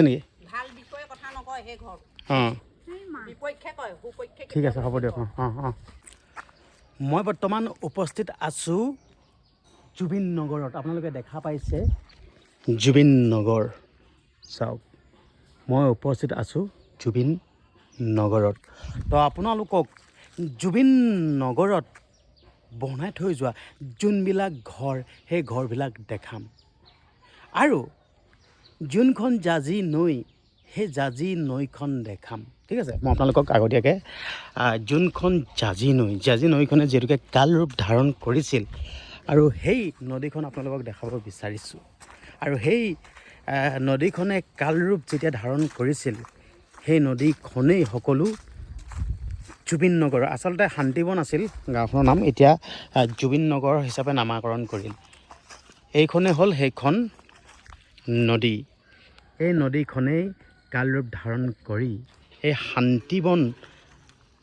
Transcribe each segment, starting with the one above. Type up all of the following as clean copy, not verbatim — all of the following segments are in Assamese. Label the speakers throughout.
Speaker 1: নেকি
Speaker 2: ভাল বিষয়ে কথা নকয় সেই ঘৰ
Speaker 1: অঁ
Speaker 2: বিপক্ষে কয় সুপক্ষে
Speaker 1: ঠিক আছে হ'ব দিয়ক অঁ মই বৰ্তমান উপস্থিত আছোঁ জুবিন নগৰত। আপোনালোকে দেখা পাইছে জুবিন নগৰ। চাওক মই উপস্থিত আছোঁ জুবিন নগৰত। তো আপোনালোকক জুবিন নগৰত বনাই থৈ যোৱা যোনবিলাক ঘৰ সেই ঘৰবিলাক দেখাম আৰু যোনখন জাঁজি নৈ সেই জাঁজি নৈখন দেখাম। ঠিক আছে, মই আপোনালোকক আগতীয়াকৈ যোনখন জাঁজি নৈখনে যিহেতুকে কাল ৰূপ ধাৰণ কৰিছিল আৰু সেই নদীখন আপোনালোকক দেখাব বিচাৰিছোঁ। আৰু সেই নদীখনে কাল ৰূপ যেতিয়া ধাৰণ কৰিছিল সেই নদীখনেই সকলো জুবিন নগৰ, আচলতে শান্তিবন আছিল গাঁওখনৰ নাম, এতিয়া জুবিন নগৰ হিচাপে নামাকৰণ কৰিল। এইখনেই হ'ল সেইখন নদী। এই নদীখনেই কাল ৰূপ ধাৰণ কৰি এই শান্তিবন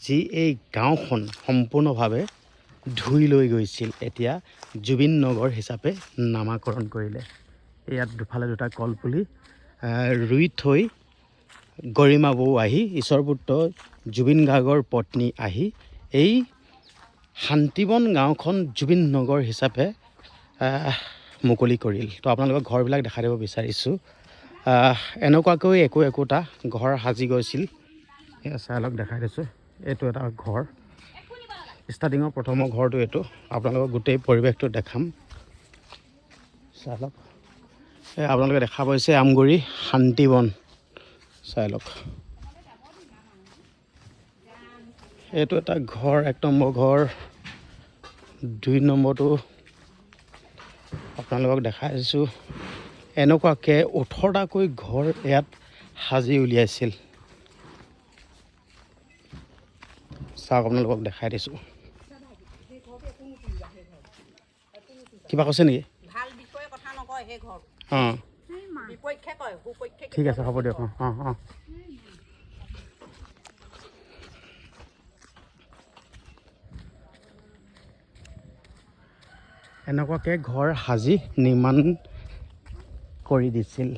Speaker 1: যি এই গাঁওখন সম্পূৰ্ণভাৱে ধুই লৈ গৈছিল, এতিয়া জুবিন নগৰ হিচাপে নামাকৰণ কৰিলে। ইয়াত দুফালে দুটা কলপুলি ৰুই থৈ গৰিমা বৌ আহি, ঈশ্বৰ পুত্ৰ জুবিন গাৰ্গৰ পত্নী আহি এই শান্তিবন গাঁওখন জুবিন নগৰ হিচাপে মুকলি কৰিল। তো আপোনালোকক ঘৰবিলাক দেখাই দিব বিচাৰিছোঁ। এনেকুৱাকৈ একোটা ঘৰ সাজি গৈছিল। চাই লওক, দেখাই দিছোঁ। এইটো এটা ঘৰ, ষ্টাৰ্টিঙৰ প্ৰথমৰ ঘৰটো এইটো। আপোনালোকক গোটেই পৰিৱেশটো দেখাম, চাই লওক। আপোনালোকে দেখা পাইছে আমগুৰি শান্তিবন, চাই লওক। এইটো এটা ঘৰ, 1 নম্বৰ ঘৰ। 2 নম্বৰটো আপোনালোকক দেখাই দিছোঁ। এনেকুৱাকৈ 18টাকৈ ঘৰ ইয়াত সাজি উলিয়াইছিল। চাওক, আপোনালোকক দেখাই দিছোঁ। কিবা কৈছে নেকি?
Speaker 2: ভাল বিষয়ে কথা নকয় সেই ঘৰ
Speaker 1: অঁ
Speaker 2: বিপক্ষে কয় সুপক্ষে
Speaker 1: ঠিক আছে হ'ব দিয়ক অঁ এনেকুৱাকৈ ঘৰ সাজি নিৰ্মাণ কৰি দিছিল।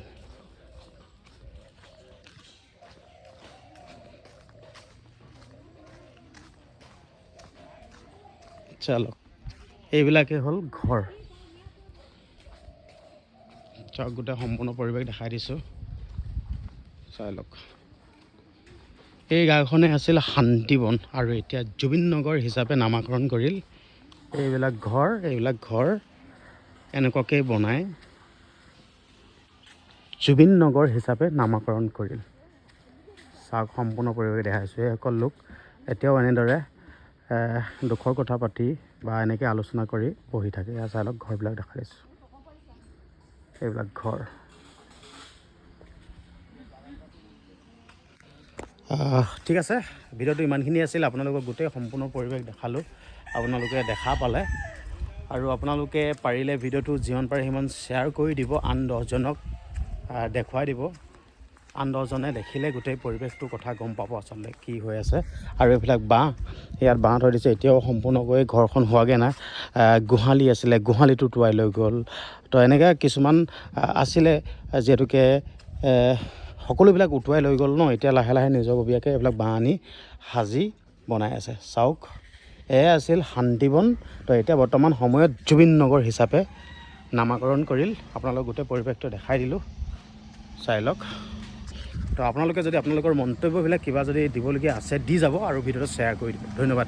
Speaker 1: চালক, এইবিলাকেই হ'ল ঘৰ। চাওক, গোটেই সম্পূৰ্ণ পৰিৱেশ দেখাই দিছোঁ, চাই লওক। এই গাঁওখনে আছিল শান্তিবন আৰু এতিয়া জুবিন নগৰ হিচাপে নামাকৰণ কৰিল। এইবিলাক ঘৰ এনেকুৱাকৈ বনাই জুবিন নগৰ হিচাপে নামাকৰণ কৰিল। চাওক, সম্পূৰ্ণ পৰিৱেশ দেখাইছোঁ। এইসকল লোক এতিয়াও এনেদৰে দুখৰ কথা পাতি বা এনেকৈ আলোচনা কৰি বহি থাকে। এয়া চাই লওক, ঘৰবিলাক দেখাই দিছোঁ। এইবিলাক ঘৰ। ঠিক আছে, ভিডিঅ'টো ইমানখিনি আছিল। আপোনালোকক গোটেই সম্পূৰ্ণ পৰিৱেশ দেখালোঁ, আপোনালোকে দেখা পালে। আৰু আপোনালোকে পাৰিলে ভিডিঅ'টো যিমান পাৰে সিমান শ্বেয়াৰ কৰি দিব, আন 10জনক দেখুৱাই দিব। আন 10জনে দেখিলে গোটেই পৰিৱেশটোৰ কথা গম পাব আচলতে কি হৈ আছে। আৰু এইবিলাক বাঁহ, ইয়াত বাঁহ থৈ দিছে, এতিয়াও সম্পূৰ্ণকৈ ঘৰখন হোৱাগৈ নাই। গোহালি আছিলে, গোহালিটো উটুৱাই লৈ গ'ল। তো এনেকৈ কিছুমান আছিলে, যিহেতুকে সকলোবিলাক উটুৱাই লৈ গ'ল ন। এতিয়া লাহে লাহে নিজাববীয়াকৈ এইবিলাক বাঁহ আনি সাজি বনাই আছে। চাওক, এয়া আছিল শান্তিবন। তো এতিয়া বৰ্তমান সময়ত জুবিন নগৰ হিচাপে নামাকৰণ কৰিল। আপোনালোক গোটেই পৰিৱেশটো দেখাই দিলোঁ, চাই লওক। তো আপোনালোকে যদি আপোনালোকৰ মন্তব্যবিলাক কিবা যদি দিবলগীয়া আছে দি যাব আৰু ভিডিঅ'টো শ্বেয়াৰ কৰি দিব। ধন্যবাদ।